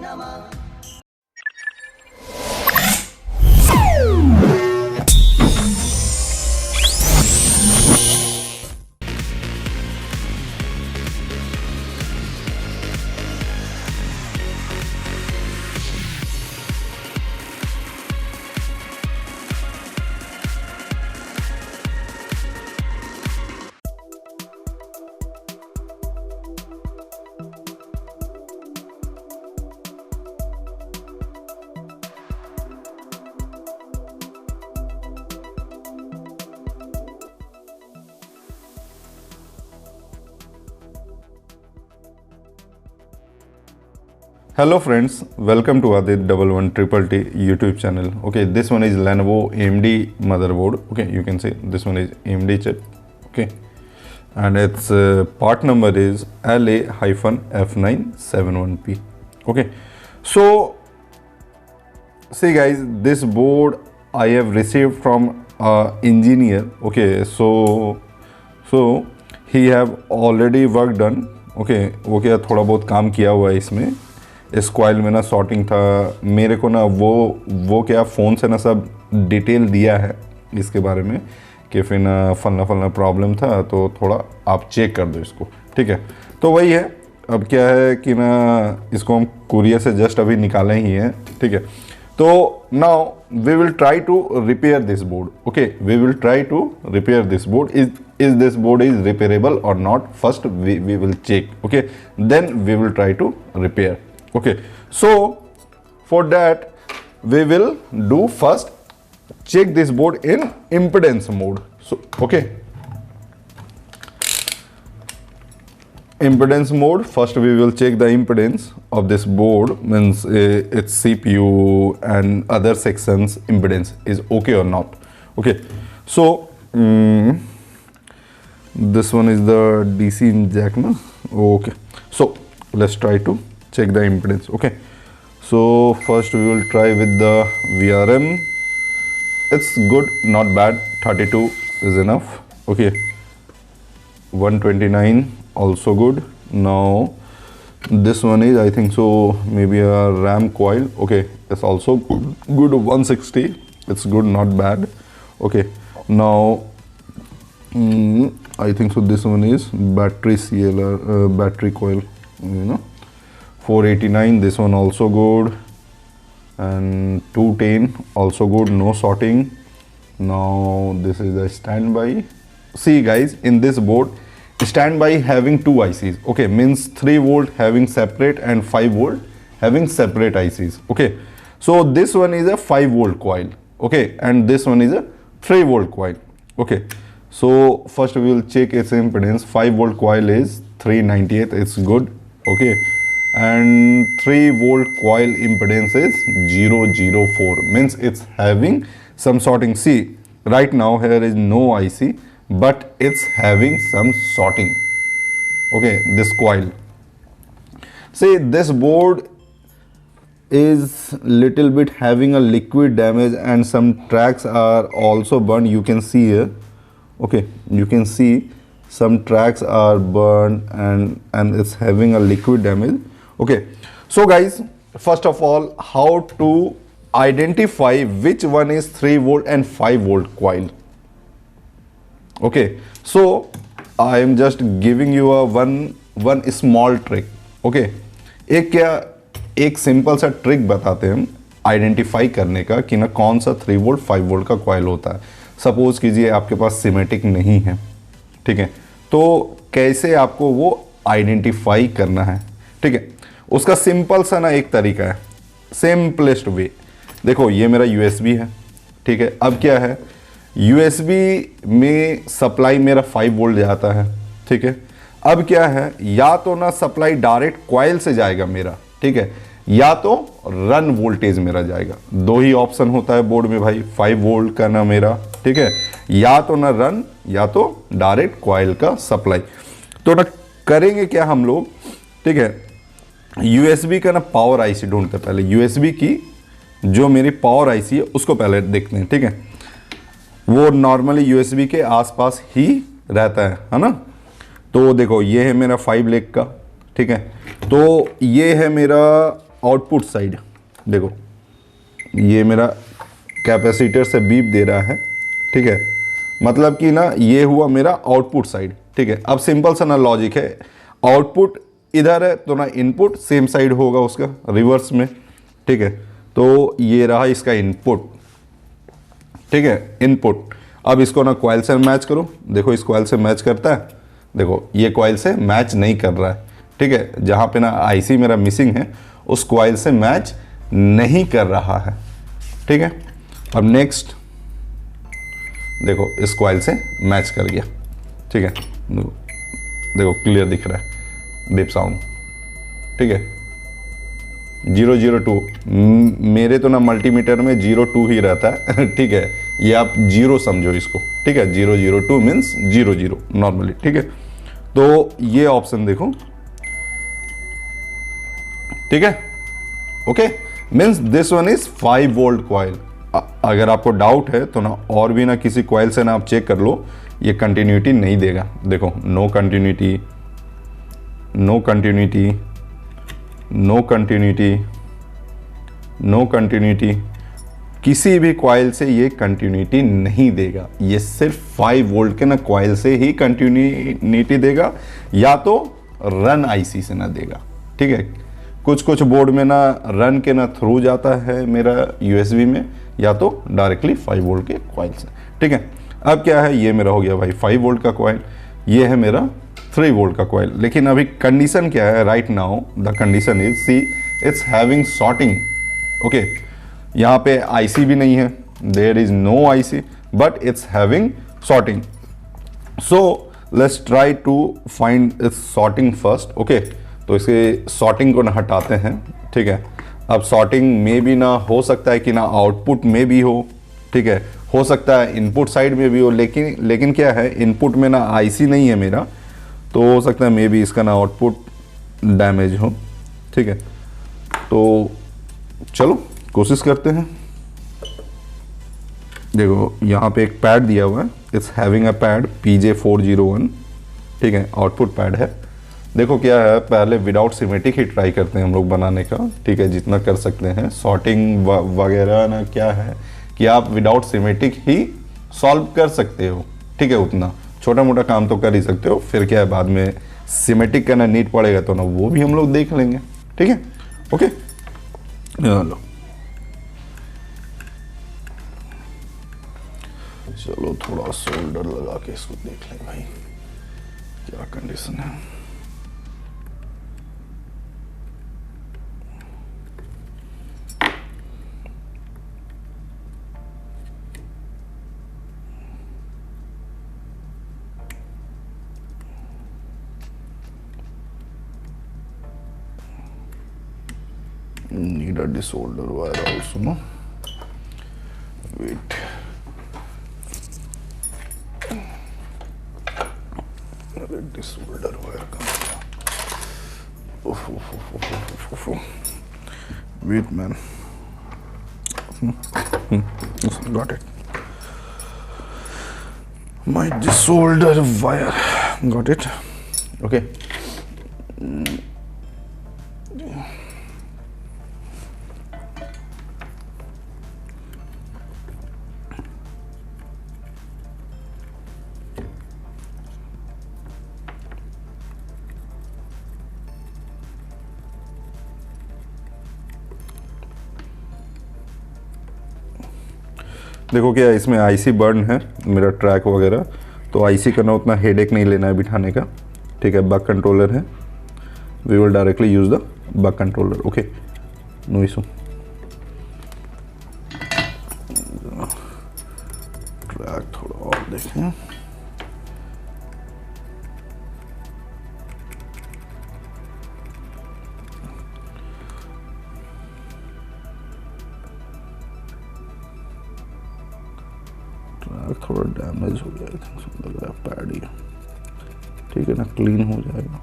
नमः। Hello friends, welcome to Adit 1111 YouTube channel. Okay, this one is Lenovo AMD motherboard. Okay, you can see this one is AMD chip. Okay, and its part number is LA-F971P. Okay, so see guys, this board I have received from engineer. Okay, so he have already work done. Okay, वो क्या थोड़ा बहुत काम किया हुआ है इसमें. इस कॉइल में ना सॉर्टिंग था, मेरे को ना वो क्या फ़ोन से ना सब डिटेल दिया है इसके बारे में कि फिर ना फलना प्रॉब्लम था, तो थोड़ा आप चेक कर दो इसको. ठीक है, तो वही है. अब क्या है कि ना इसको हम कुरियर से जस्ट अभी निकाले ही हैं. ठीक है, तो now we will try to repair this board. Okay, we will try to repair this board. Is this board is repairable और not. First we will check. Okay, then we will try to repair. Okay, so for that we will do first check this board in impedance mode. So okay, impedance mode. First we will check the impedance of this board, means its CPU and other sections impedance is okay or not. Okay, so this one is the DC jack na. Okay, so let's try to check the impedance. Okay, so first we will try with the VRM. It's good, not bad. 32 is enough. Okay, 129 also good. Now this one is, I think so, maybe a RAM coil. Okay, it's also good. 160, it's good, not bad. Okay, now I think so this one is battery CLR, battery coil, you know. 489, this one also good, and 210 also good, no sorting. Now this is the standby. See guys, in this board standby having two ICs. Okay, means 3 volt having separate and 5 volt having separate ICs. Okay, so this one is a 5 volt coil. Okay, and this one is a 3 volt coil. Okay, so first we will check its impedance. 5 volt coil is 398, it's good. Okay, and 3 volt coil impedance is 004, means it's having some sorting. See, right now here is no IC, but it's having some sorting. Okay, this coil. See, this board is little bit having a liquid damage and some tracks are also burned. You can see here. Okay, you can see some tracks are burned and it's having a liquid damage. Okay, so guys, first of all, how to identify which one is 3 volt and 5 volt coil. Okay, so I am just giving you a one small trick. Okay, एक simple सा trick बताते हैं हम identify करने का कि ना कौन सा 3 वोल्ट 5 वोल्ट का कॉइल होता है. सपोज कीजिए आपके पास सिमेटिक नहीं है. ठीक है, तो कैसे आपको वो आइडेंटिफाई करना है. ठीक है, उसका सिंपल सा ना एक तरीका है, सिंपलेस्ट वे. देखो ये मेरा USB है. ठीक है, अब क्या है, USB में सप्लाई मेरा 5 वोल्ट जाता है. ठीक है, अब क्या है, या तो ना सप्लाई डायरेक्ट कॉइल से जाएगा मेरा. ठीक है, या तो रन वोल्टेज मेरा जाएगा. दो ही ऑप्शन होता है बोर्ड में भाई, 5 वोल्ट का ना मेरा. ठीक है, या तो ना रन या तो डायरेक्ट कॉइल का सप्लाई. तो ना करेंगे क्या हम लोग. ठीक है, USB का ना पावर आईसी ढूंढते हैं पहले. USB की जो मेरी पावर आईसी है उसको पहले देखते हैं. ठीक है, वो नॉर्मली USB के आसपास ही रहता है ना. तो देखो ये है मेरा 5 लेग का. ठीक है, तो ये है मेरा आउटपुट साइड, देखो ये मेरा कैपेसिटर से बीप दे रहा है, ठीक है, मतलब कि ना ये हुआ मेरा आउटपुट साइड, ठीक है। अब सिंपल सा ना लॉजिक है, आउटपुट इधर है तो ना इनपुट सेम साइड होगा उसका रिवर्स में, ठीक है। तो ये रहा इसका इनपुट, ठीक है, इनपुट। अब इसको ना कॉइल से मैच करो, देखो इस कॉइल से मैच करता है, देखो ये कॉइल से मैच नहीं कर रहा है, ठीक है। जहाँ पे ना आईसी मेरा मिसिंग है उस कॉइल से मैच नहीं कर रहा है, ठीक है। अब नेक्स्ट देखो इस कॉइल से मैच कर गया, ठीक है, देखो क्लियर दिख रहा है बीप साउंड, ठीक है। 002 मेरे तो ना मल्टीमीटर में 02 ही रहता है ठीक है, ये आप जीरो समझो इसको, ठीक है। 002 मीन्स 00 नॉर्मली, ठीक है। तो ये ऑप्शन देखो, ठीक है, okay, means this one is 5 volt coil. अगर आपको डाउट है तो ना और भी ना किसी कॉइल से ना आप चेक कर लो, ये कंटिन्यूटी नहीं देगा, देखो no continuity, no continuity, no continuity, no continuity, किसी भी कॉइल से ये कंटिन्यूटी नहीं देगा। ये सिर्फ 5 वोल्ट के ना कॉइल से ही कंटिन्यूटी देगा, या तो रन आईसी से ना देगा, ठीक है। कुछ कुछ बोर्ड में ना रन के ना थ्रू जाता है मेरा यूएसबी में, या तो डायरेक्टली 5 वोल्ट के कॉइल से, ठीक है। अब क्या है, ये मेरा हो गया भाई 5 वोल्ट का कॉइल, ये है मेरा 3 वोल्ट का कॉइल। लेकिन अभी कंडीशन क्या है, right now the condition is see it's having shorting, okay. यहाँ पे आईसी भी नहीं है, there is no IC, but it's having shorting. So let's try to find its shorting first, okay. तो इसके शॉर्टिंग को ना हटाते हैं, ठीक है। अब शॉर्टिंग में भी ना हो सकता है कि ना आउटपुट में भी हो, ठीक है, हो सकता है इनपुट साइड में भी हो, लेकिन क्या है, इनपुट में ना आईसी नहीं है मेरा, तो हो सकता है मे बी इसका ना आउटपुट डैमेज हो, ठीक है। तो चलो कोशिश करते हैं। देखो यहाँ पे एक पैड दिया हुआ है, it's having a pad PJ401, ठीक है, आउटपुट पैड है। देखो क्या है, पहले विदाउट सिमेटिक ही ट्राई करते हैं हम लोग बनाने का, ठीक है, जितना कर सकते हैं। सॉर्टिंग वगैरह ना क्या है कि आप विदाउट सिमेटिक ही सॉल्व कर सकते हो, ठीक है, उतना छोटा मोटा काम तो कर ही सकते हो। फिर क्या है, बाद में सिमेटिक का ना नीड पड़ेगा तो ना वो भी हम लोग देख लेंगे, ठीक है, ओके। चलो चलो थोड़ा सोल्डर लगा के इसको देख लें भाई क्या कंडीशन है। Need a desolder wire also, no? Wait. Where desolder wire comes from? Wait, man. Got it. My desolder wire. Got it. Okay. देखो क्या इसमें आईसी बर्न है मेरा ट्रैक वगैरह, तो आईसी का ना उतना हेडेक नहीं लेना है बिठाने का, ठीक है। बक कंट्रोलर है, we will directly use the buck controller, okay, no issue. Track थोड़ा और देखें, थोड़ा डैमेज हो गया, लग रहा है पैड ही, ठीक है ना, क्लीन हो जाएगा,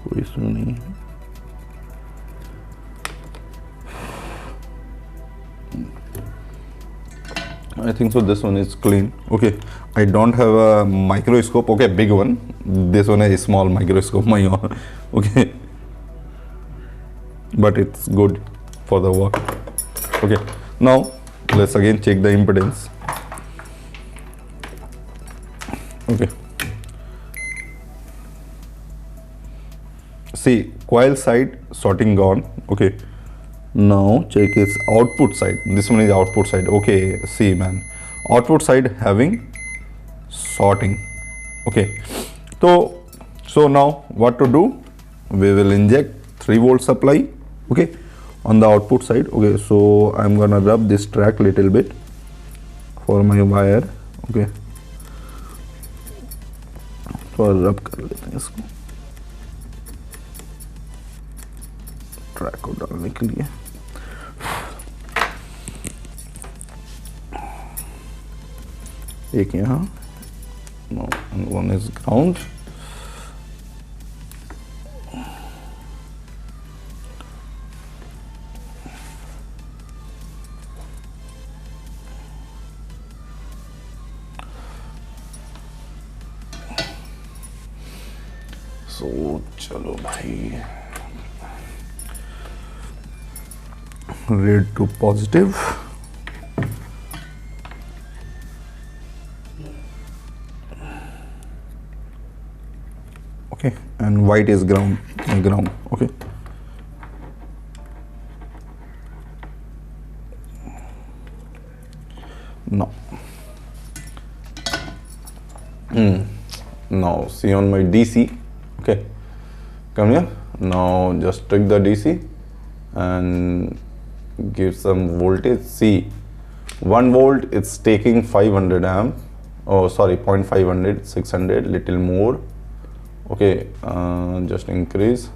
कोई इशू नहीं है। I think so this one is clean, okay. I don't have a microscope, okay, big one, this one is small microscope my own, okay, but it's good for the work. Okay, now let's again check the impedance. Okay, see, coil side sorting gone. Okay, now check its output side. This one is output side. Okay, see man, output side having sorting. Okay, so now what to do? We will inject 3 volt supply, okay, on the output side. Okay, so I'm gonna rub this track little bit for my wire. Okay, तो रब कर लेते हैं इसको track को डालने के लिए. एक यहाँ, and one is ground. So चलो भाई, red to positive. Okay, and white is ground. Okay, now now see on my DC. Okay, come here. Now just take the DC and give some voltage. See, 1 volt it's taking 500 amp. Oh sorry, 0.500, 600, little more. Okay, just increase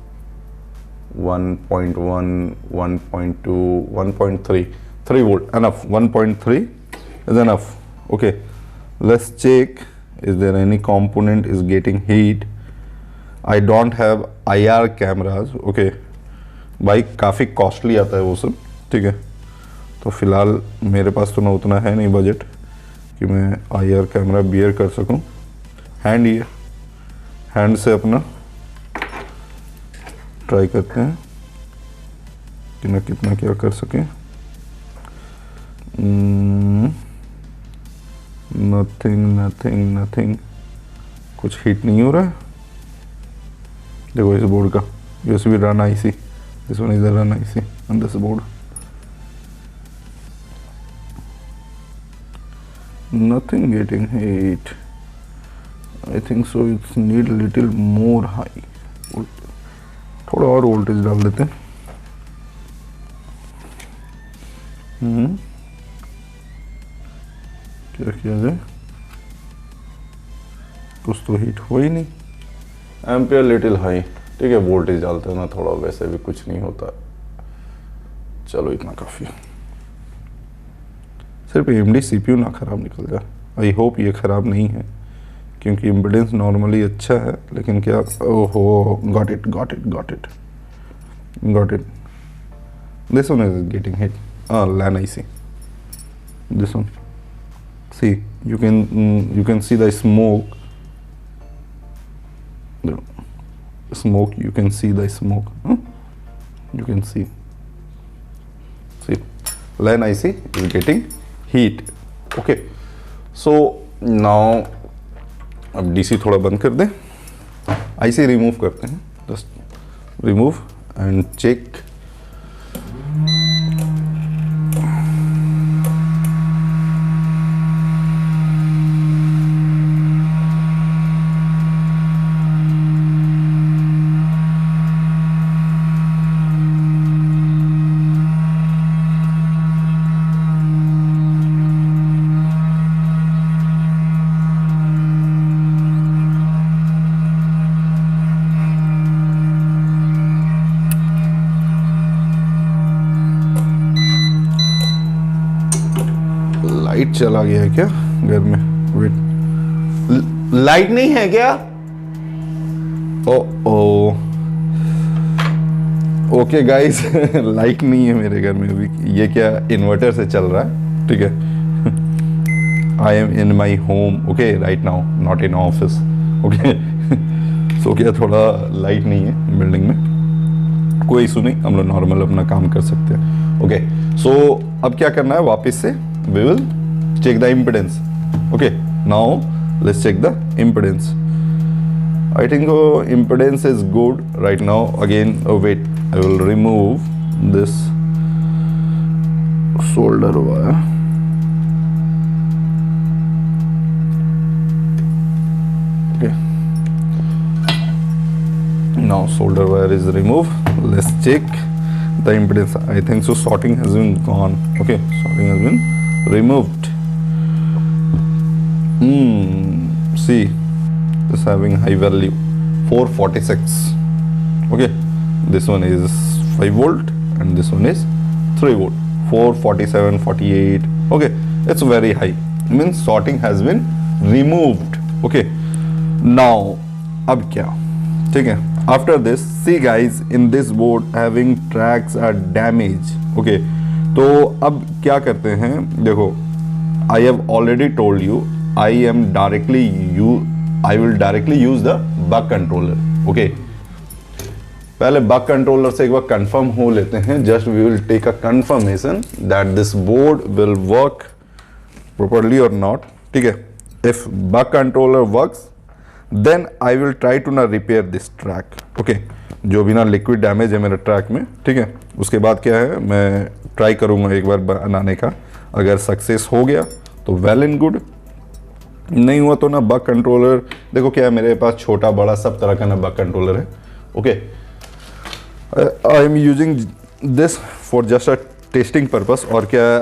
1.1, 1.2, 1.3, 3 volt enough. 1.3 is enough. Okay, let's check is there any component is getting heat. I don't have IR cameras. Okay, भाई काफ़ी costly आता है वो सब. ठीक है, तो फिलहाल मेरे पास तो ना उतना है नहीं बजट कि मैं IR कैमरा बियर कर सकूं. हैंड ही है, हैंड से अपना ट्राई करते हैं कि ना कितना क्या कर सकें. नथिंग, कुछ हीट नहीं हो रहा है. देखो इस बोर्ड का USB run IC, this one is the run IC on this board. Nothing getting heat. I think so it's need little more high. थोड़ा और वोल्टेज डाल देते हैं. क्या किया जाए, कुछ तो हीट हो ही नहीं. Ampere little high. ठीक है, वोल्टेज डालते हैं ना थोड़ा, वैसे भी कुछ नहीं होता. चलो इतना काफ़ी है. सिर्फ AMD CPU ना ख़राब निकल जाए. आई होप ये ख़राब नहीं है क्योंकि इम्पिडेंस नॉर्मली अच्छा है, लेकिन क्या, ओहो, got it. This one is getting hit. LAN IC. This one, see, you can see the smoke. You can see the smoke. You can see LAN IC is getting heat. Okay, so now अब DC थोड़ा बंद कर दें, IC remove करते हैं. Just remove and check. Light चला गया है क्या घर में? वेट, लाइट नहीं है क्या? ओ ओके गाइस, लाइट नहीं है मेरे घर में अभी. ये क्या इन्वर्टर से चल रहा है. ठीक है, I am in my home. Okay, right now, not in office. Okay, so क्या थोड़ा लाइट नहीं है बिल्डिंग में. कोई इशू नहीं, हम लोग नॉर्मल अपना काम कर सकते हैं। ओके, सो अब क्या करना है, वापस से we will check the impedance. Okay, now let's check the impedance. I think impedance is good right now. Again, wait, I will remove this solder wire. Okay, now solder wire is removed. Let's check the impedance. I think so sorting has been gone. Okay, sorting has been removed. See, is having high value 446. Okay, this one is 5 volt and this one is 3 volt, 447, 48. Okay, it's very high, means sorting has been removed. Okay, now अब क्या, ठीक है, after this see guys, in this board having tracks are damaged. Okay, तो अब क्या करते हैं, देखो, I have already told you I will directly use the buck controller. Okay, पहले buck controller से एक बार कंफर्म हो लेते हैं, just we will take a confirmation that this board will work properly or not. ठीक है, if buck controller works then I will try to ना repair this track. Okay, जो भी ना लिक्विड डैमेज है मेरे ट्रैक में, ठीक है, उसके बाद क्या है, मैं ट्राई करूँगा एक बार बनाने का। अगर सक्सेस हो गया तो वेल एंड गुड, नहीं हुआ तो ना बक कंट्रोलर, देखो क्या है, मेरे पास छोटा बड़ा सब तरह का ना बक कंट्रोलर है। Okay, I am using this for just a testing purpose. और क्या है,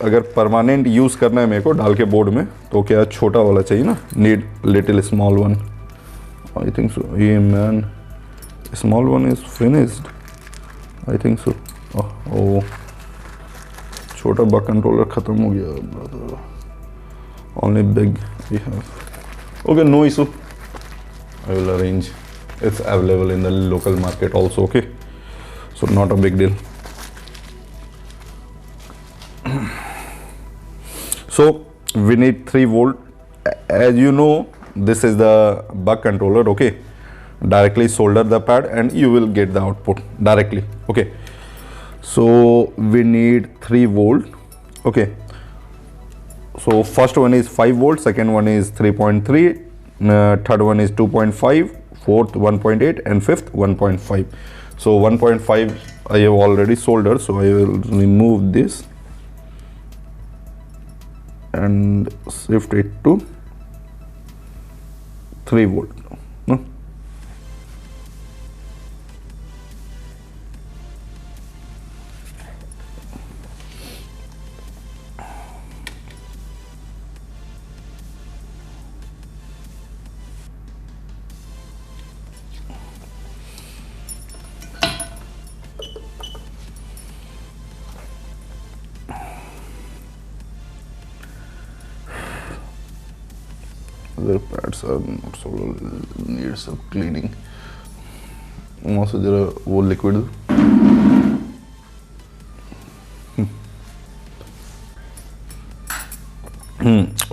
अगर परमानेंट यूज़ करना है मेरे को डाल के बोर्ड में, तो क्या छोटा वाला चाहिए ना, need little small one. I think so, ये man small one is finished, I think so. Oh, छोटा बक कंट्रोलर ख़त्म हो गया, only big we have. Okay, no issue, I will arrange, it's available in the local market also. Okay, so not a big deal. So we need 3 volt. As you know, this is the buck controller. Okay, directly solder the pad and you will get the output directly. Okay, so we need 3 volt. Okay, so first one is 5 volt, second one is 3.3, third one is 2.5, fourth 1.8 and fifth 1.5. So 1.5 I have already soldered, so I will remove this and shift it to 3 volt. No? Their pads are not so, need some cleaning. वहाँ से जरा वो liquid,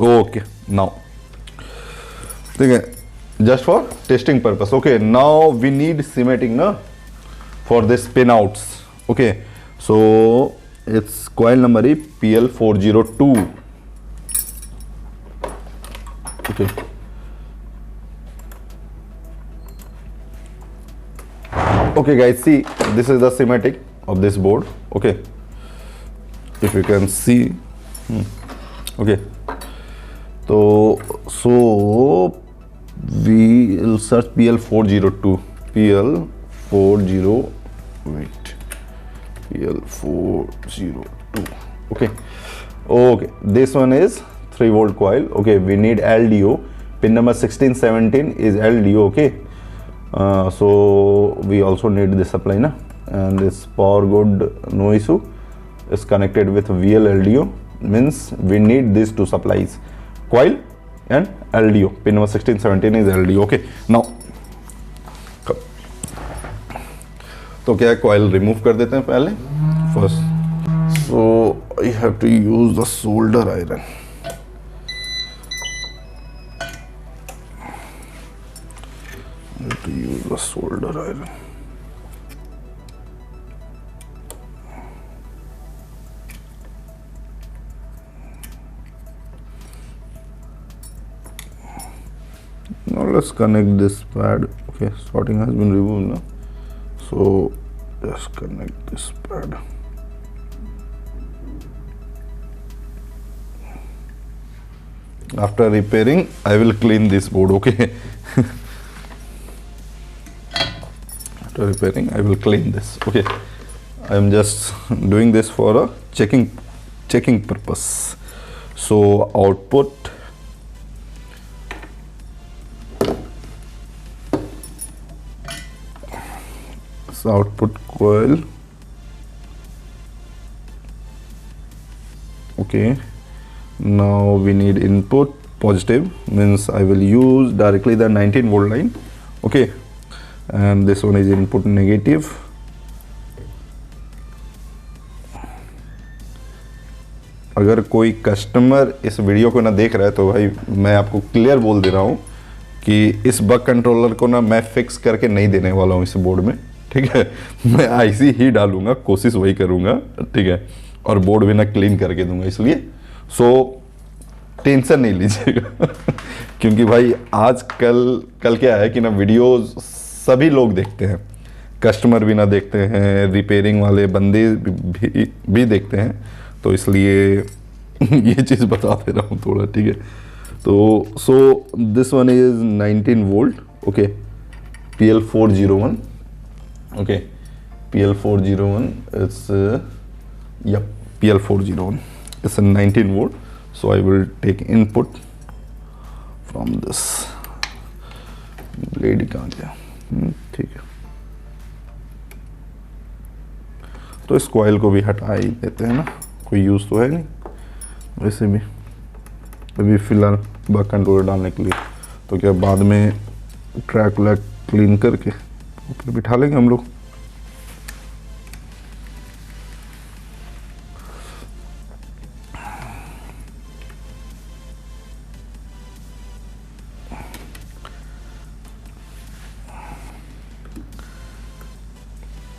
okay, now ठीक है, just for testing purpose. Okay, now we need something ना for this pinouts. Okay, so it's coil number is PL402. Okay. Okay guys, see, this is the schematic of this board. Okay, if you can see. Okay, so we will search PL402. Wait, PL402. Okay, this one is 3 volt coil. Okay, we need LDO. Pin number 16, 17 is LDO. Okay, so we also need the supply na, and this power good, no issue, is connected with VL LDO, means we need these two supplies, coil and LDO. Pin number 16, 17 is LDO. Okay, now तो क्या है, coil remove कर देते हैं पहले first. So I have to use the solder iron. I have to use the solder iron. Now let's connect this pad. Okay, sorting has been removed now, so just connect this pad. After repairing, I will clean this board. Okay. After repairing, I will clean this. Okay. I am just doing this for a checking purpose. So output. Output coil. Okay, now we need input positive, means I will use directly the 19 volt line. Okay, and this one is input negative. अगर कोई customer इस video को ना देख रहा है तो भाई मैं आपको क्लियर बोल दे रहा हूँ कि इस बक कंट्रोलर को ना मैं फिक्स करके नहीं देने वाला हूँ इस बोर्ड में, ठीक है। मैं आईसी ही डालूंगा, कोशिश वही करूंगा, ठीक है, और बोर्ड भी ना क्लीन करके दूंगा, इसलिए सो टेंशन नहीं लीजिएगा। क्योंकि भाई आज कल क्या है कि ना वीडियो सभी लोग देखते हैं, कस्टमर भी ना देखते हैं, रिपेयरिंग वाले बंदे भी देखते हैं, तो इसलिए ये चीज़ बता दे रहा हूँ थोड़ा, ठीक है। तो सो this one is 19 volt, okay, PL401, okay, PL401 is yep, PL401 it's a 19 volt, so I will take input from this blade कहाँ गया, ठीक है। तो इस कॉइल को भी हटा ही देते हैं ना, कोई यूज़ तो है नहीं वैसे भी अभी फ़िलहाल बक कंट्रोलर डालने के लिए, तो क्या बाद में ट्रैक व्लैक क्लीन करके फिर बिठा लेंगे हम लोग।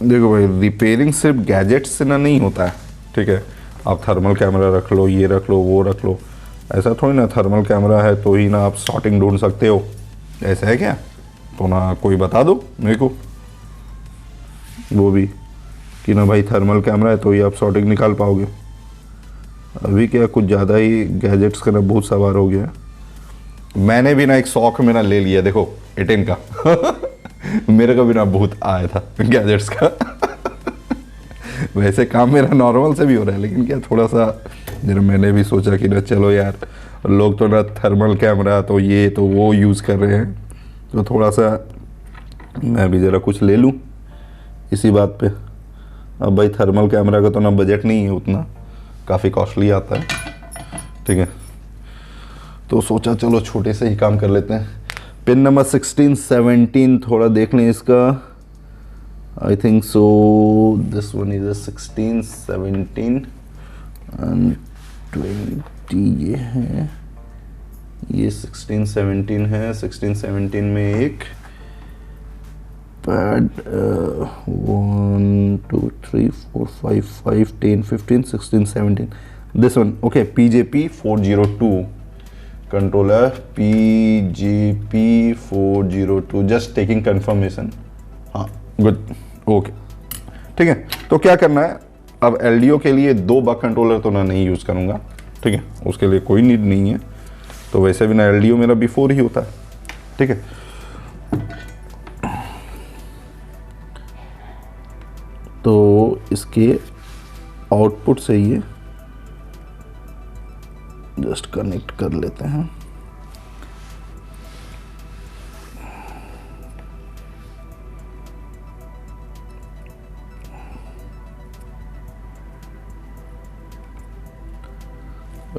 देखो भाई, रिपेयरिंग सिर्फ गैजेट्स से ना नहीं होता है, ठीक है। आप थर्मल कैमरा रख लो, ये रख लो, वो रख लो, ऐसा थोड़ी ना थर्मल कैमरा है तो ही ना आप शॉर्टिंग ढूंढ सकते हो, ऐसा है क्या? तो ना कोई बता दो मेरे को वो भी कि ना भाई थर्मल कैमरा है तो ही आप शॉर्टिंग निकाल पाओगे। अभी क्या कुछ ज़्यादा ही गैजेट्स का ना बहुत सवार हो गया है। मैंने भी ना एक शौक में ना ले लिया, देखो 18 का मेरे को भी ना बहुत आया था गैजेट्स का। वैसे काम मेरा नॉर्मल से भी हो रहा है, लेकिन क्या थोड़ा सा जरा मैंने भी सोचा कि ना चलो यार, लोग तो ना थर्मल कैमरा तो ये तो वो यूज़ कर रहे हैं, तो थोड़ा सा मैं भी ज़रा कुछ ले लूँ इसी बात पे। अब भाई थर्मल कैमरा का तो ना बजट नहीं है उतना, काफ़ी कॉस्टली आता है, ठीक है। तो सोचा चलो छोटे से ही काम कर लेते हैं। पिन नंबर 16 17 थोड़ा देख लें इसका। आई think so this one is 16 17 and 20 ये है, ये 16 17 है। 16 17 में एक pad 1 2 3 4 5 5 10 15 16 17 this one, okay, PJP402 controller, PJP402, just taking confirmation. हाँ गुड, ओके, ठीक है। तो क्या करना है, अब LDO के लिए 2 बक कंट्रोलर तो मैं नहीं यूज़ करूँगा, ठीक है, उसके लिए कोई नीड नहीं है। तो वैसे भी ना LDO मेरा बिफोर ही होता है, ठीक है। तो इसके आउटपुट से ये जस्ट कनेक्ट कर लेते हैं।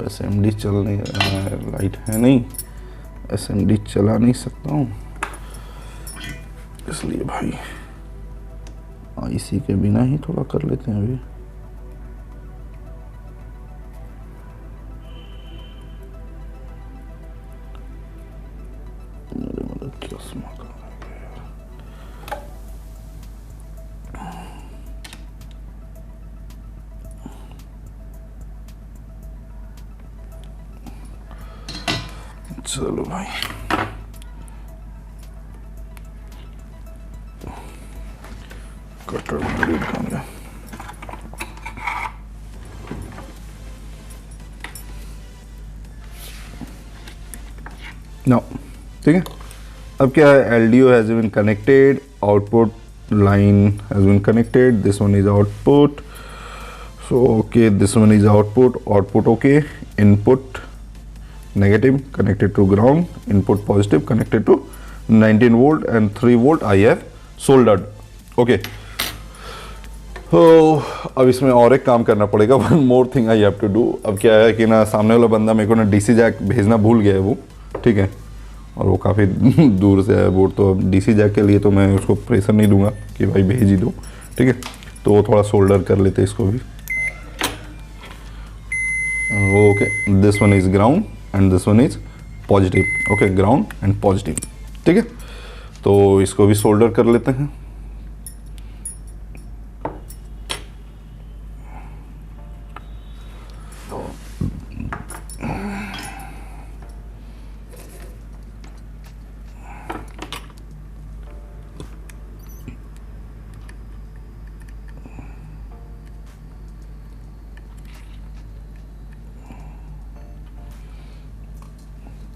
SMD चल नहीं रहा है, लाइट है नहीं, SMD चला नहीं सकता हूँ, इसलिए भाई IC के बिना ही थोड़ा कर लेते हैं अभी। चलो भाई, कटर ब्लेड कहाँ गया? नो, ठीक है। अब क्या है, LDO has been connected, output line has been connected, this one is output, so okay, this one is output okay, input negative connected to ground, input positive connected to 19 volt and 3 volt I have soldered, okay। तो अब इसमें और एक काम करना पड़ेगा, one more thing I have to do। अब क्या है कि ना सामने वाला बंदा मेरे को ना DC जैक भेजना भूल गया है वो, ठीक है, और वो काफ़ी दूर से है बोर्ड, तो अब DC जैक के लिए तो मैं उसको प्रेशर नहीं दूंगा कि भाई भेज ही दो, ठीक है। तो वो थोड़ा सोल्डर कर लेते इसको भी, okay. This one is ground and this one is positive, okay, ground and positive, ठीक है। तो इसको भी सोल्डर कर लेते हैं।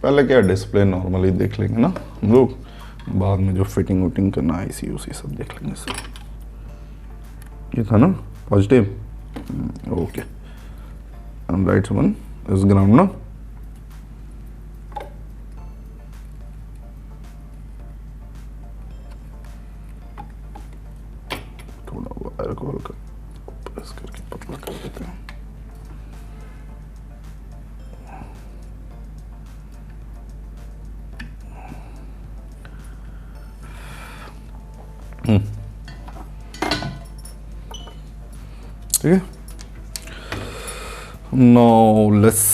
पहले क्या डिस्प्ले नॉर्मली देख लेंगे ना हम लोग, बाद में जो फिटिंग वुटिंग करना है इसी उसी सब देख लेंगे सर। ये था ना positive, okay, and right one is ground ना। थोड़ा वायर को हल्का प्रेस करके पतला कर देते हैं। ठीक है, now let's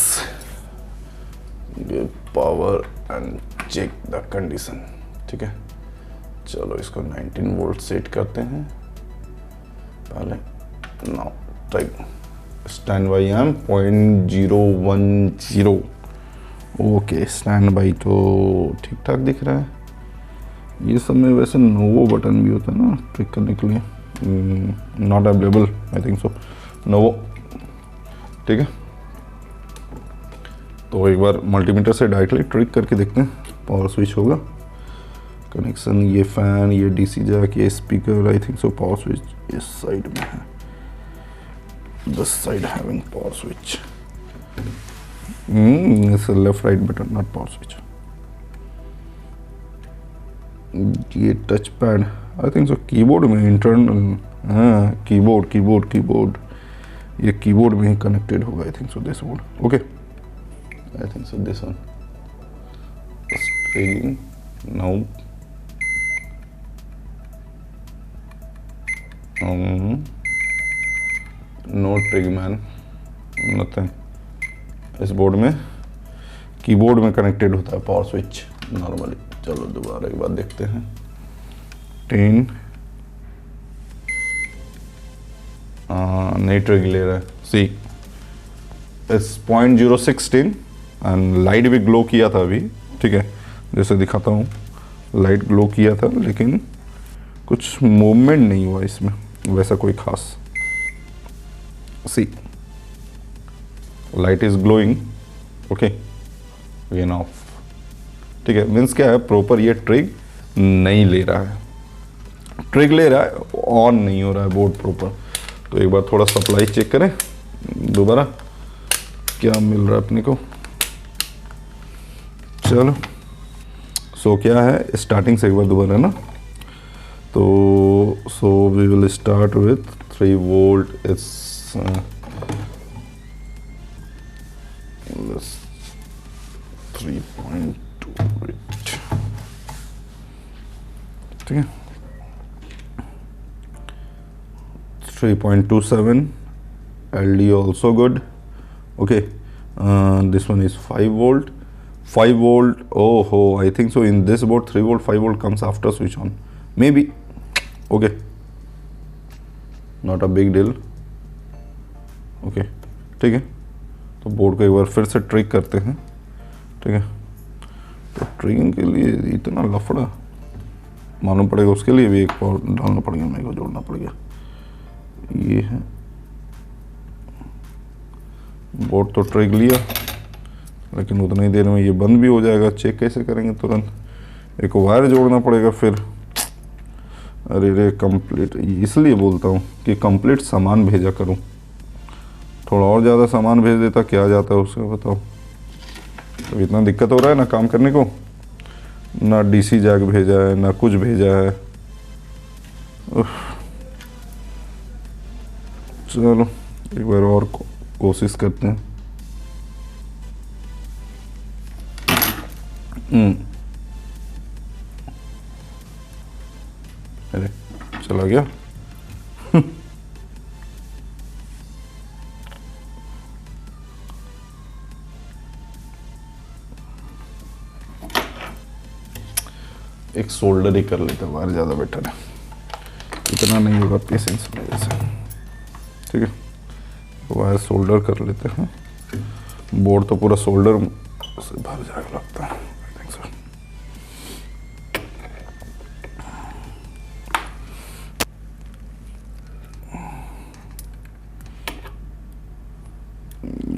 give power and check the condition, ठीक है। चलो इसको 19 वोल्ट सेट करते हैं पहले। Now type stand by M 0.010, okay, stand by तो ठीक ठाक दिख रहा है। ये सब में वैसे नोवो बटन भी होता है ना ट्रिक करने के लिए, not available I think so, नोवो, ठीक है। तो एक बार मल्टीमीटर से डायरेक्टली ट्रिक करके देखते हैं, पावर स्विच होगा, कनेक्शन, ये फैन, ये डीसी जैक, ये speaker, I think so power switch इस साइड में है, this side having power switch, it's left right button not power switch. ये touch pad I think so keyboard में internal, हाँ कीबोर्ड, ये कीबोर्ड में ही कनेक्टेड होगा I think so, this board, okay, I think so this one trigging now, no trig man, nothing. इस board में keyboard में कनेक्टेड होता है पावर स्विच नॉर्मली। चलो दोबारा एक बार देखते हैं, 10 नहीं ट्रिग ले रहा है, सी इस 0.0610 एंड लाइट भी ग्लो किया था अभी, ठीक है, जैसे दिखाता हूँ, लाइट ग्लो किया था लेकिन कुछ मूवमेंट नहीं हुआ इसमें वैसा कोई खास। See light is glowing, okay, again off, ठीक है, मीन्स क्या है, प्रॉपर ये ट्रिग नहीं ले रहा है, ट्रिग ले रहा है, ऑन नहीं हो रहा है बोर्ड प्रॉपर। तो एक बार थोड़ा सप्लाई चेक करें दोबारा क्या मिल रहा है अपने को। चलो सो क्या है, स्टार्टिंग से एक बार दोबारा ना, तो so we will start with 3 volt, it's 3.28, ठीक है, 3.27, LDO also good, okay, this one is 5 volt, 5 volt, oh I think so in this board 3 volt 5 volt comes after switch on, maybe, okay, not a big deal, okay, ठीक है। तो board को एक बार फिर से trick करते हैं, ठीक है। तो ट्रिगिंग के लिए इतना लफड़ा, मालूम पड़ेगा, उसके लिए भी एक पावर डालना पड़ेगा, मेरे को जोड़ना पड़ेगा। ये है बोर्ड तो ट्रिग लिया, लेकिन उतनी देर में ये बंद भी हो जाएगा। चेक कैसे करेंगे तुरंत? एक वायर जोड़ना पड़ेगा फिर। अरे रे कंप्लीट, इसलिए बोलता हूँ कि कंप्लीट सामान भेजा करूँ। थोड़ा और ज़्यादा सामान भेज देता क्या जाता है उसका बताओ। तो इतना दिक्कत हो रहा है ना काम करने को, ना डीसी जैक भेजा है ना कुछ भेजा है। चलो एक बार और कोशिश करते हैं। अरे चला गया। एक सोल्डर ही कर लेते हैं, वायर ज़्यादा बेटर है, इतना नहीं होगा पेशेंस मेरे से। ठीक है, वायर सोल्डर कर लेते हैं। बोर्ड तो पूरा सोल्डर से भर जाएगा लगता है। I think so.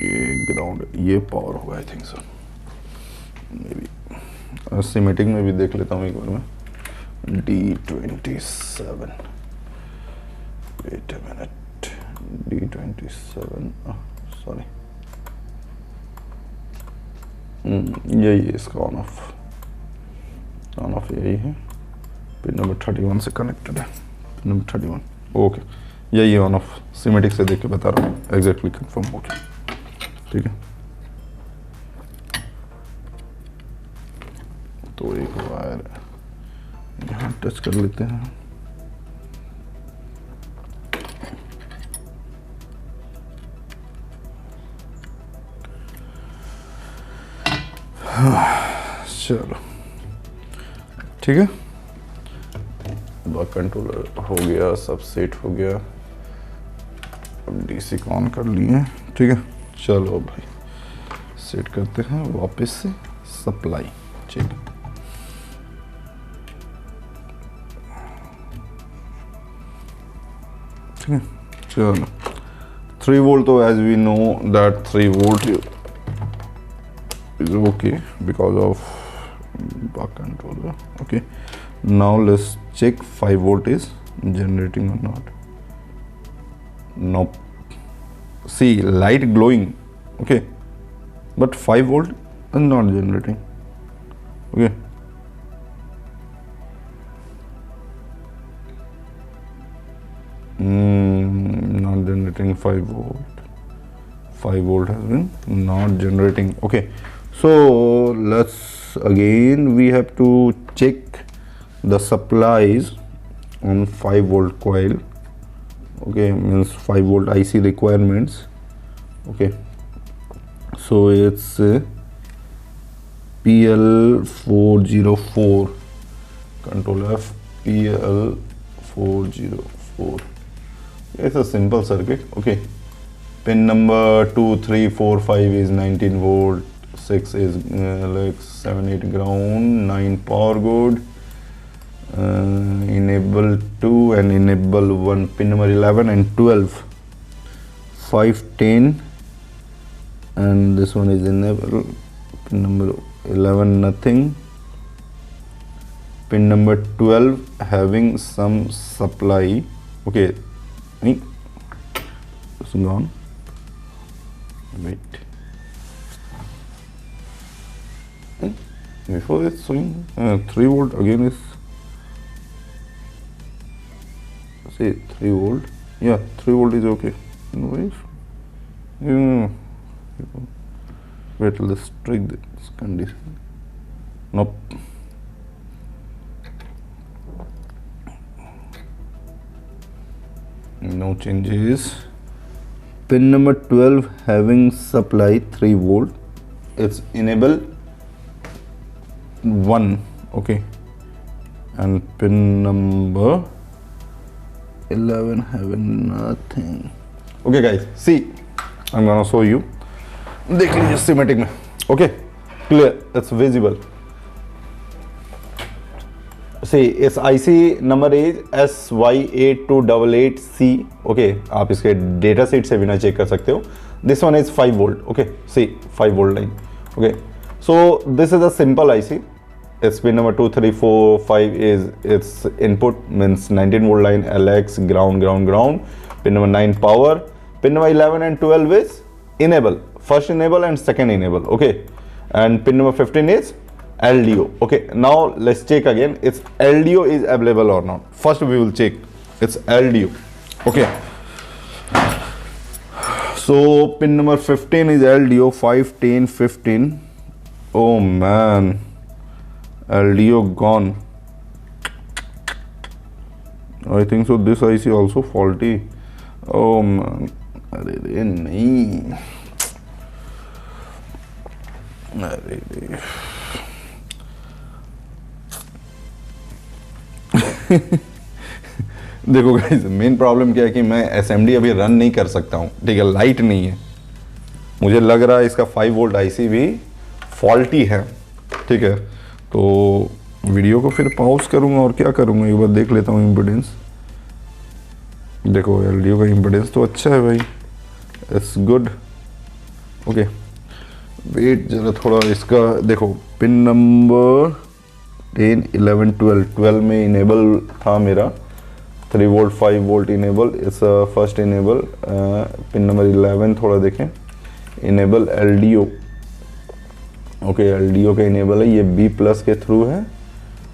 ये ग्राउंड, ये पावर होगा I think so, may be. Semantic में भी देख लेता हूँ एक बार में। D27, wait a minute, D27 sorry, यही है इसका ऑन ऑफ यही है। पिन नंबर 31 से कनेक्टेड है, पिन नंबर 31। ओके, यही है ऑन ऑफ। सिमेटिक से देख के बता रहा हूँ, एग्जैक्टली कंफर्म हो गया। ठीक है, तो एक वायर यहाँ टच कर लेते हैं। चलो ठीक है, बक कंट्रोलर हो गया, सब सेट हो गया। अब डीसी को ऑन कर लिए। ठीक है, चलो भाई सेट करते हैं वापस से सप्लाई। ठीक है, ठीक है, चलो 3 वोल्ट। तो as we know that 3 volt is okay because of buck controller. Okay, now let's check 5 volt is generating or not. Nope. See, light glowing. Okay, but 5 volt is not generating. Okay, not generating 5 volt. 5 volt has been not generating. Okay, so let's again we have to check the supplies on 5 volt coil. Okay, means 5 volt IC requirements. Okay, so it's PL404 controller PL404. It's a simple circuit. Okay, pin number 2 3 4 5 is 19 volt, 6 is like 7 8 ground, 9 power good, enable 2 and enable 1, pin number 11 and 12, 5 10, and this one is enable. Pin number 11 nothing, pin number 12 having some supply. Okay, it's gone. Wait, before it's showing 3 volt again is, see 3 volt. Yeah, 3 volt is okay. Wait, let's check this condition. Nope. No changes. Pin number 12 having supply 3 volt. It's enable 1. Okay, and pin number 11 having nothing. Okay guys, see, I'm gonna show you. देख लीजिए semantic में. Okay, clear, it's visible. सी इस IC number is SY8288C। Okay, आप इसके data sheet से भी ना check कर सकते हो। This one is 5 volt. Okay, see 5 volt line. Okay, so this is a simple IC. its pin number 2 3 4 5 is its input means 19 volt line, LX, ground. Pin number 9 power. Pin number 11 and 12 is enable, first enable and second enable. Okay, and pin number 15 is LDO. Okay, now let's check again its LDO is available or not. First we will check its LDO. Okay, so pin number 15 is LDO 5 10 15. Oh man, LDO gone. I think so this IC also faulty. Oh man, अरे रे नहीं, अरे रे देखो guys, main problem क्या है कि मैं SMD अभी रन नहीं कर सकता हूँ। ठीक है, लाइट नहीं है। मुझे लग रहा है इसका 5 वोल्ट IC भी फॉल्टी है। ठीक है, तो वीडियो को फिर पॉज करूँगा और क्या करूँगा, एक बार देख लेता हूँ इम्पिडेंस। देखो LDO का इम्पिडेंस तो अच्छा है भाई, इट्स गुड। ओके, वेट जरा थोड़ा इसका देखो। पिन नंबर 10 11 12 12 में इनेबल था मेरा, 3 volt 5 volt enable, it's first enable. Pin number 11 थोड़ा देखें, इनेबल LDO। ओके, LDO का इनेबल है, ये B+ के थ्रू है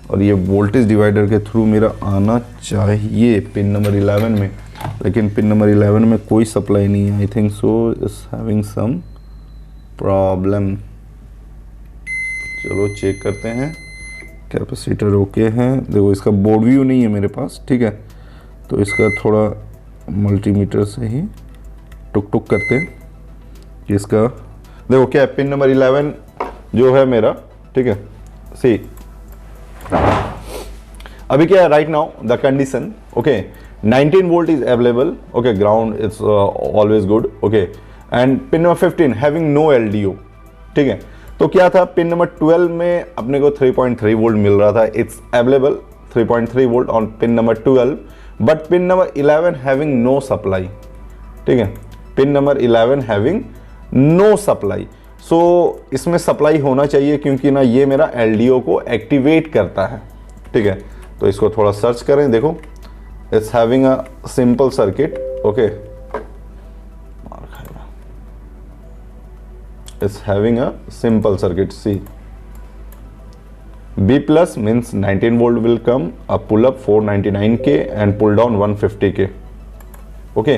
और ये वोल्टेज डिवाइडर के थ्रू मेरा आना चाहिए पिन नंबर 11 में, लेकिन पिन नंबर 11 में कोई सप्लाई नहीं है। I think so is having some problem. चलो चेक करते हैं। कैपेसिटर ओके है। देखो इसका बोर्ड व्यू नहीं है मेरे पास। ठीक है, तो इसका थोड़ा मल्टीमीटर से ही टुक टुक करते हैं इसका। देखो क्या है, पिन नंबर 11 जो है मेरा। ठीक है, सी अभी क्या है right now the condition. Okay, 19 volt is available. Okay, ground it's always good. Okay, and pin number 15 having no LDO। ठीक है, तो क्या था, पिन नंबर 12 में अपने को 3.3 वोल्ट मिल रहा था, it's available 3.3 volt on pin number 12, but pin number 11 having no supply. ठीक है, pin number 11 having no supply. So इसमें सप्लाई होना चाहिए क्योंकि ना ये मेरा LDO को एक्टिवेट करता है। ठीक है, तो इसको थोड़ा सर्च करें। देखो it's having a simple circuit. Okay, it's having a simple circuit. See B+ means 19 volt will come, a pull up 499K and pull down 150K. Okay,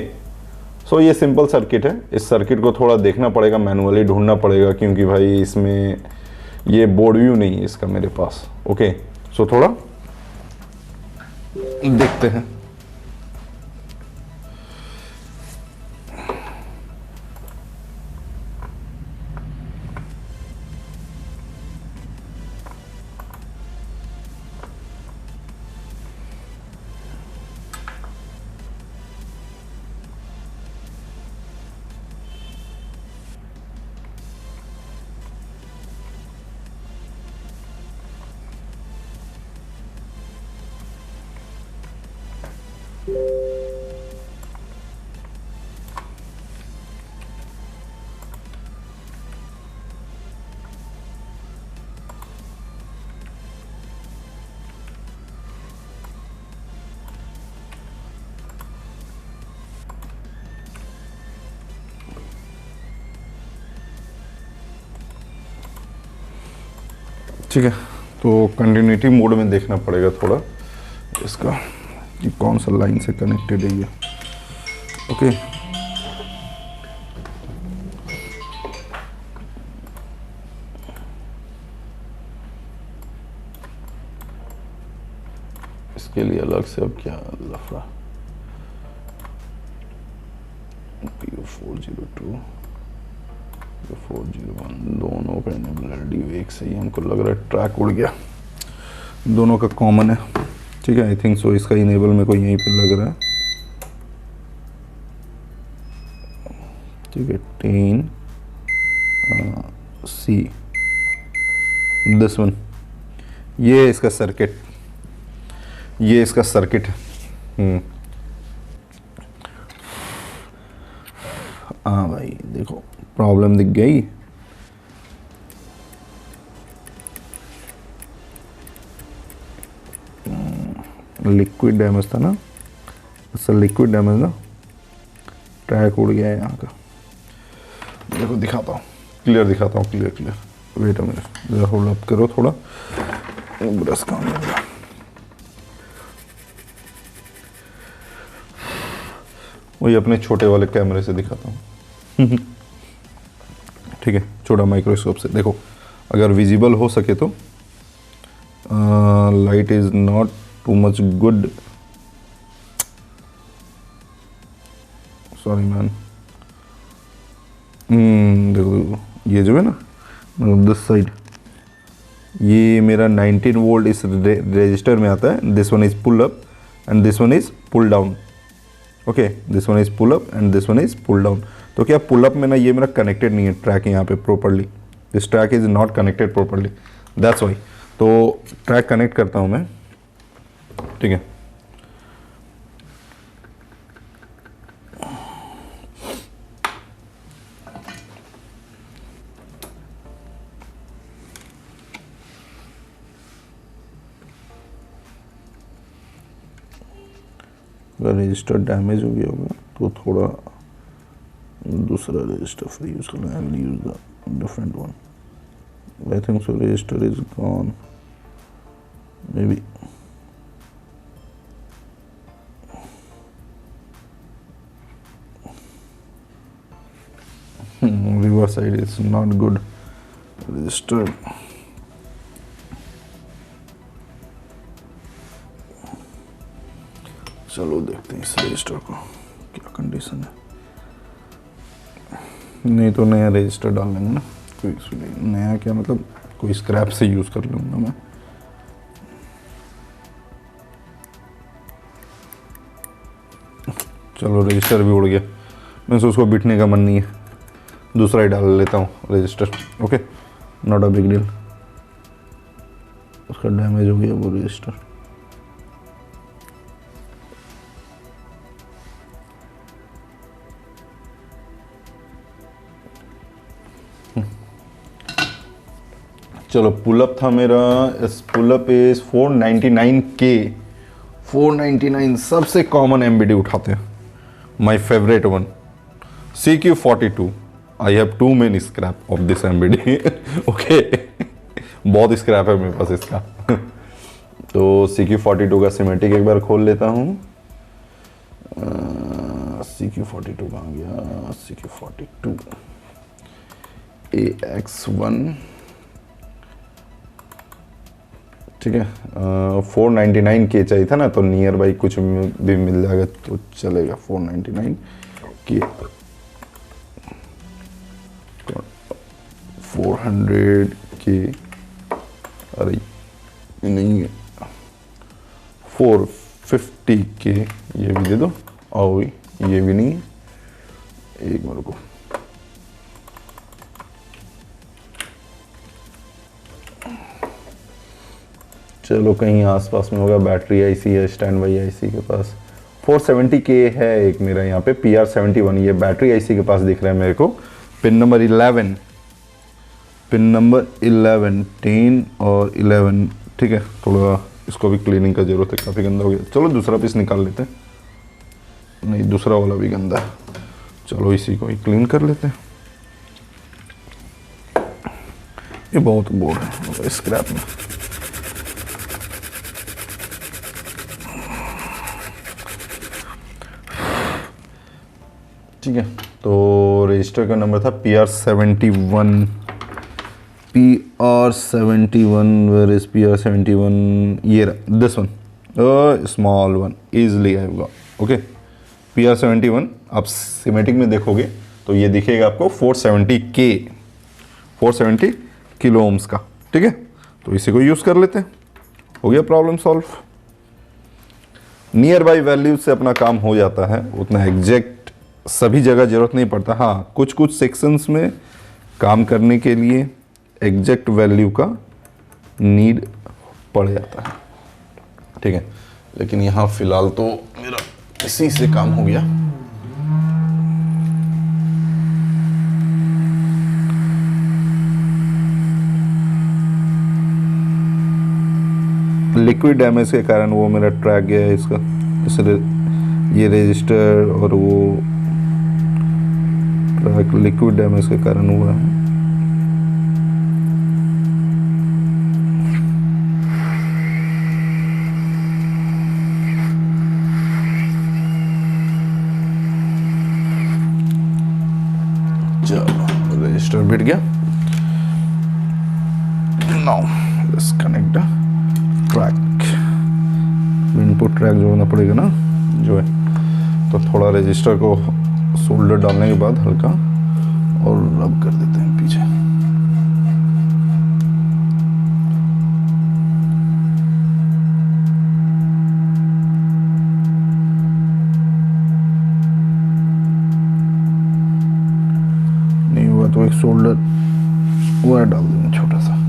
so ये सिंपल सर्किट है। इस सर्किट को थोड़ा देखना पड़ेगा, manually ढूंढना पड़ेगा क्योंकि भाई इसमें ये बोर्ड व्यू नहीं है इसका मेरे पास। ओके, सो थोड़ा देखते हैं। ठीक है, तो कंटिन्यूटी मोड में देखना पड़ेगा थोड़ा इसका कि कौन सा लाइन से कनेक्टेड है ये। ओके, इसके लिए अलग से अब क्या लफड़ा। PO402 401 दोनों का इनेबल LDO एक सही, हमको लग रहा है ट्रैक उड़ गया, दोनों का कॉमन है। ठीक है, आई थिंक सो इसका इनेबल मेरे को यहीं पे लग रहा है। ठीक है, 10 C दिस वन, ये है इसका सर्किट। ये इसका सर्किट है। हाँ भाई देखो प्रॉब्लम दिख गई। लिक्विड डैमेज था ना, सर लिक्विड डैमेज ना, ट्रैक उड़ गया है यहाँ का। देखो दिखाता हूँ, क्लियर दिखाता हूँ, क्लियर। वेट अ मिनट, जरा होल्ड अप करो थोड़ा, ब्रश काम लगा। वही अपने छोटे वाले कैमरे से दिखाता हूँ। ठीक है, छोटा माइक्रोस्कोप से देखो, अगर विजिबल हो सके तो। Light is not too much good, sorry man. देखो ये जो है ना, मतलब दिस साइड, ये मेरा 19 वोल्ट इस रजिस्टर में आता है। This one is pull up and this one is pull down. Okay, this one is pull up and this one is pull down. तो क्या पुल अप में ना ये मेरा कनेक्टेड नहीं है ट्रैक यहाँ पे properly, this track is not connected properly, that's why. तो ट्रैक कनेक्ट करता हूँ मैं, ठीक है। अगर रजिस्टर डैमेज हो गया होगा तो थोड़ा दूसरा रजिस्टर फिर यूज़ करना, I will use the different one. I think so register is gone may be. Reverse side is not good register. चलो देखते हैं इस रजिस्टर को क्या कंडीशन है। नहीं तो नया रजिस्टर डाल लेंगे ना, कोई इशू नहीं। नया क्या मतलब, कोई स्क्रैप से यूज़ कर लूँगा मैं। चलो रजिस्टर भी उड़ गया, मैं से उसको बिठने का मन नहीं है, दूसरा ही डाल लेता हूँ register. Okay, not a big deal, उसका डैमेज हो गया वो रजिस्टर। चलो पुलअप था मेरा, इस पुलअप इज 499K। 499 सबसे कॉमन एमबीडी उठाते हैं, my favourite one CQ42। I have too many scrap of this MBD. Okay, बहुत स्क्रैप है मेरे पास इसका। तो CQ42 का सिमेटिक एक बार खोल लेता हूँ। CQ42 कहाँ गया, CQ42 AX1, ठीक है। 499K चाहिए था ना, तो नियर बाई कुछ भी मिल जाएगा तो चलेगा। 499K 400K, अरे नहीं है, 450K ये भी दे दो। और ये भी नहीं है, एक मेरे को चलो कहीं आसपास में होगा। बैटरी आईसी है स्टैंड बाई आईसी के पास। 470K है एक मेरा यहाँ पे PR71, ये बैटरी आईसी के पास दिख रहा है मेरे को। पिन नंबर 11, पिन नंबर 11, 10 और 11, ठीक है। थोड़ा इसको भी क्लीनिंग का जरूरत है, काफ़ी गंदा हो गया। चलो दूसरा पीस निकाल लेते हैं, नहीं दूसरा वाला भी गंदा है, चलो इसी को ही क्लीन कर लेते हैं। ये बहुत बोर्ड है स्क्रैप में। ठीक है, तो रजिस्टर का नंबर था PR71। वेयर इज PR71, ये रहा, this one, small one, easily I got. Okay, PR71 आप सिमेटिक में देखोगे तो ये दिखेगा आपको 470K, 470 किलो ओम्स का, ठीक है। तो इसी को यूज़ कर लेते हैं, हो गया problem solve. Near by values से अपना काम हो जाता है, उतना एग्जैक्ट सभी जगह ज़रूरत नहीं पड़ता। हाँ, कुछ कुछ सेक्शंस में काम करने के लिए एग्जैक्ट वैल्यू का नीड पड़ जाता है, ठीक है। लेकिन यहाँ फिलहाल तो मेरा इसी से काम हो गया। लिक्विड डैमेज के कारण वो मेरा ट्रैक गया है इसका, ये रजिस्टर और वो ट्रैक लिक्विड डैमेज के कारण हुआ है। चलो रजिस्टर बिट गया। Now let's connect the track. Input track जोड़ना पड़ेगा ना जो है, तो थोड़ा रजिस्टर को सोल्डर डालने के बाद हल्का और रब कर देते हैं पीछे। नहीं हुआ तो एक सोल्डर वो डाल देंगे छोटा सा।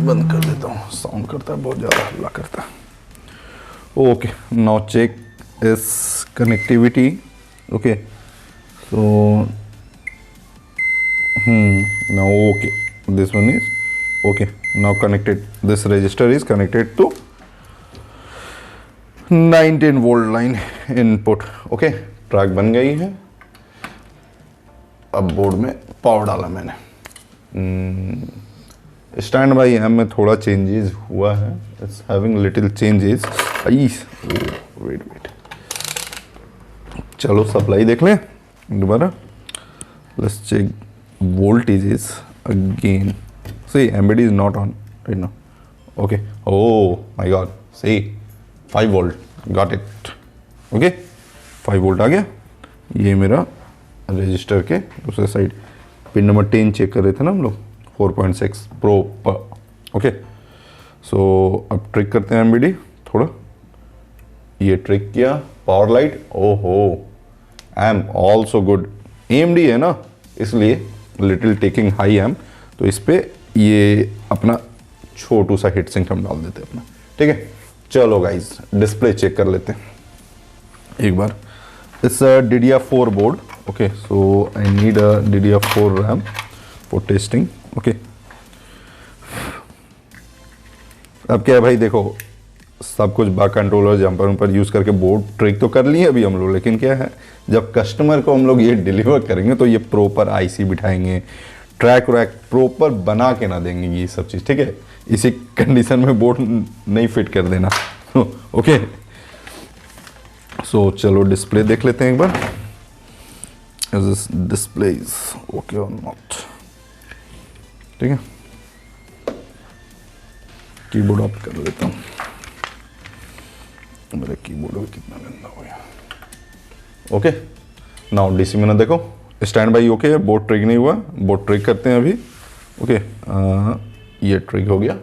बंद कर देता हूँ, साउंड करता है बहुत ज़्यादा, हल्ला करता है। ओके, नाउ चेक इस connectivity. Okay so now okay, this one is okay, now connected, this register is connected to 19 volt line input. Okay, track बन गई है। अब बोर्ड में पावर डाला मैंने। स्टैंड बाई एम में थोड़ा चेंजेस हुआ है, it's having little changes. Wait, चलो सप्लाई देख लें दोबारा। Let's check voltages again. See, MBD is not on right now. Okay, oh my god, see 5 volt, got it. Okay, 5 volt आ गया। ये मेरा रजिस्टर के दूसरे साइड पिन नंबर 10 चेक कर रहे थे ना हम लोग, 4.6 प्रो पर। ओके सो अब ट्रिक करते हैं MBD थोड़ा। ये ट्रिक किया, पावर लाइट, ओहो एम ऑल्सो गुड। AMD है ना, इसलिए लिटिल टेकिंग हाई एम, तो इस पे ये अपना छोटू सा हीट सिंक हम डाल देते हैं अपना। ठीक है, चलो गाइज डिस्प्ले चेक कर लेते हैं एक बार। It's DDR4 board. Okay so I need a DDR4 RAM for testing. Okay अब क्या है भाई, देखो सब कुछ बैक कंट्रोलर जंपर उम्पर यूज़ करके बोर्ड ट्रिक तो कर लिए अभी हम लोग, लेकिन क्या है जब कस्टमर को हम लोग ये डिलीवर करेंगे तो ये प्रॉपर IC बिठाएंगे, ट्रैक व्रैक प्रॉपर बना के ना देंगे ये सब चीज़। ठीक है, इसी कंडीशन में बोर्ड नहीं फिट कर देना। ओके सो चलो डिस्प्ले देख लेते हैं एक बार। Is this display is okay और नॉट। ठीक है, कीबोर्ड ऑफ कर लेता हूँ, मेरे कीबोर्ड में कितना गंदा हो गया। ओके नाउ DC में ना देखो, स्टैंड बाई ओके है, बोर्ड ट्रिक नहीं हुआ, बोर्ड ट्रिक करते हैं अभी। ओके ये ट्रिक हो गया,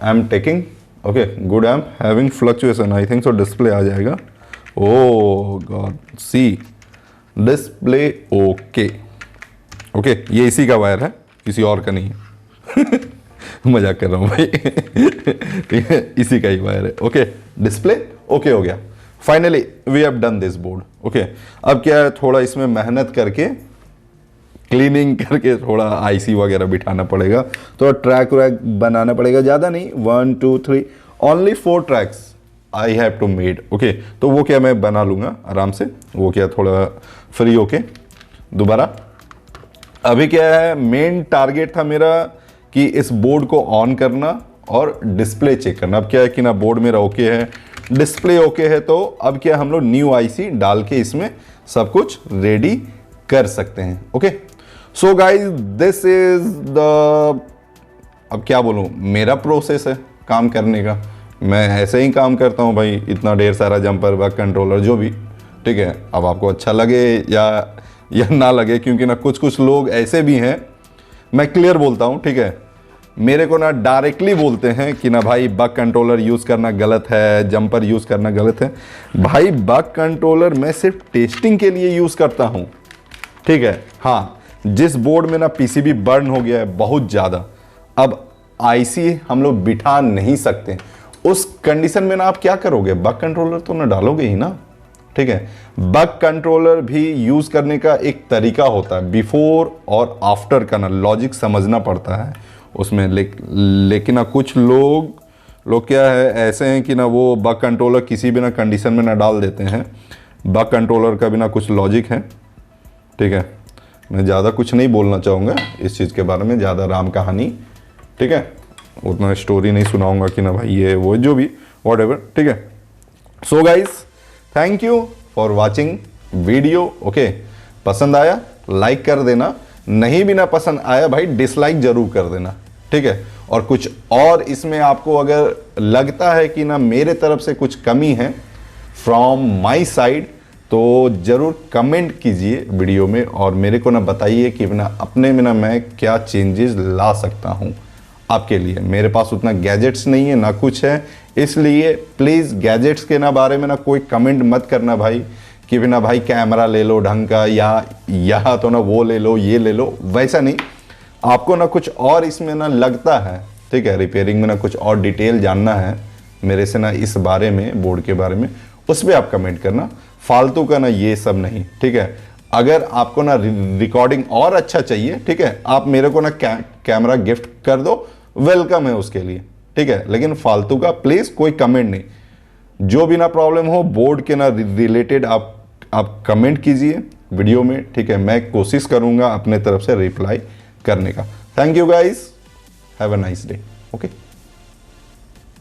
am taking. Okay good, am having fluctuation, I think so display आ जाएगा। Oh god, see display okay. Okay ये इसी का वायर है, किसी और का नहीं है। मजाक कर रहा हूँ भाई। ठीक है, इसी का ही वायर है। ओके डिस्प्ले ओके हो गया। Finally we have done this board. Okay, अब क्या है, थोड़ा इसमें मेहनत करके क्लीनिंग करके थोड़ा आईसी वगैरह बिठाना पड़ेगा, तो ट्रैक व्रैक बनाना पड़ेगा, ज़्यादा नहीं, 1 2 3 only 4 tracks I have to made. Okay, तो वो क्या मैं बना लूँगा आराम से, वो क्या थोड़ा फ्री होके दोबारा। अभी क्या है, मेन टारगेट था मेरा कि इस बोर्ड को ऑन करना और डिस्प्ले चेक करना। अब क्या है कि ना बोर्ड मेरा ओके है, डिस्प्ले ओके है, तो अब क्या हम लोग न्यू आईसी डाल के इसमें सब कुछ रेडी कर सकते हैं। Okay, so guys this is the, अब क्या बोलूं, मेरा प्रोसेस है काम करने का। मैं ऐसे ही काम करता हूं भाई, इतना ढेर सारा जंपर बक कंट्रोलर जो भी, ठीक है। अब आपको अच्छा लगे या ना लगे, क्योंकि ना कुछ लोग ऐसे भी हैं, मैं क्लियर बोलता हूं, ठीक है, मेरे को ना डायरेक्टली बोलते हैं कि ना भाई बक कंट्रोलर यूज़ करना गलत है, जंपर यूज़ करना गलत है। भाई बक कंट्रोलर मैं सिर्फ टेस्टिंग के लिए यूज़ करता हूं, ठीक है। हाँ, जिस बोर्ड में ना पीसीबी बर्न हो गया है बहुत ज़्यादा, अब आईसी हम लोग बिठा नहीं सकते, उस कंडीशन में ना आप क्या करोगे, बक कंट्रोलर तो ना डालोगे ही ना, ठीक है। बक कंट्रोलर भी यूज़ करने का एक तरीका होता है, बिफोर और आफ्टर का ना लॉजिक समझना पड़ता है उसमें। लेकिन ना कुछ लोग क्या है ऐसे हैं कि ना वो बक कंट्रोलर किसी भी ना कंडीशन में ना डाल देते हैं। बक कंट्रोलर का भी ना कुछ लॉजिक है, ठीक है। मैं ज़्यादा कुछ नहीं बोलना चाहूँगा इस चीज़ के बारे में, ज़्यादा राम कहानी, ठीक है, उतना स्टोरी नहीं सुनाऊंगा कि ना भाई ये वो जो भी वॉट एवर, ठीक है। So guys thank you for watching video. Okay, पसंद आया लाइक कर देना, नहीं भी ना पसंद आया भाई डिसलाइक जरूर कर देना, ठीक है। और कुछ और इसमें आपको अगर लगता है कि ना मेरे तरफ से कुछ कमी है फ्रॉम माई साइड, तो ज़रूर कमेंट कीजिए वीडियो में और मेरे को ना बताइए कि ना अपने में ना मैं क्या चेंजेस ला सकता हूँ आपके लिए। मेरे पास उतना गैजेट्स नहीं है ना कुछ है, इसलिए प्लीज़ गैजेट्स के ना बारे में ना कोई कमेंट मत करना भाई कि ना भाई कैमरा ले लो ढंग का, या तो ना वो ले लो ये ले लो, वैसा नहीं। आपको ना कुछ और इसमें ना लगता है, ठीक है, रिपेयरिंग में ना कुछ और डिटेल जानना है मेरे से ना इस बारे में, बोर्ड के बारे में, उस पर आप कमेंट करना, फालतू का ना ये सब नहीं, ठीक है। अगर आपको ना रिकॉर्डिंग और अच्छा चाहिए, ठीक है, आप मेरे को ना कैमरा गिफ्ट कर दो, वेलकम है उसके लिए, ठीक है। लेकिन फालतू का प्लीज़ कोई कमेंट नहीं, जो भी ना प्रॉब्लम हो बोर्ड के ना रिलेटेड आप कमेंट कीजिए वीडियो में, ठीक है। मैं कोशिश करूंगा अपने तरफ से रिप्लाई करने का। Thank you guys, have a nice day. Okay,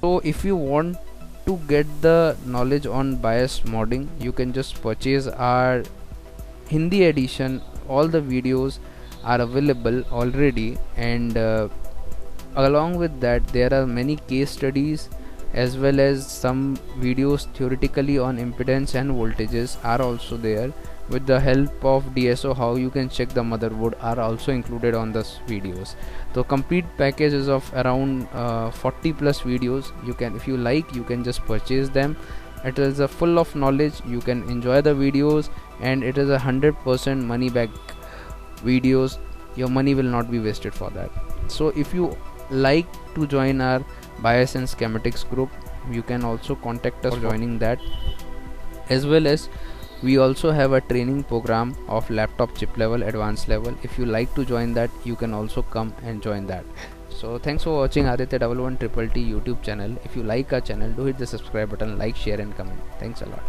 So if you want to get the knowledge on bias modding, you can just purchase our Hindi edition. All the videos are available already, and along with that there are many case studies as well as some videos theoretically on impedance and voltages are also there. With the help of DSO, how you can check the motherboard are also included on this videos. So complete package is of around 40 plus videos. You can, if you like, you can just purchase them. It is a full of knowledge, you can enjoy the videos, and it is 100% money back videos. Your money will not be wasted for that. So if you like to join our bias and schematics group, you can also contact us for joining that. As well as we also have a training program of laptop chip level, advanced level. If you like to join that, you can also come and join that. So thanks for watching Aditya 11 Triple T YouTube channel. If you like our channel, do hit the subscribe button, like, share and comment. Thanks a lot.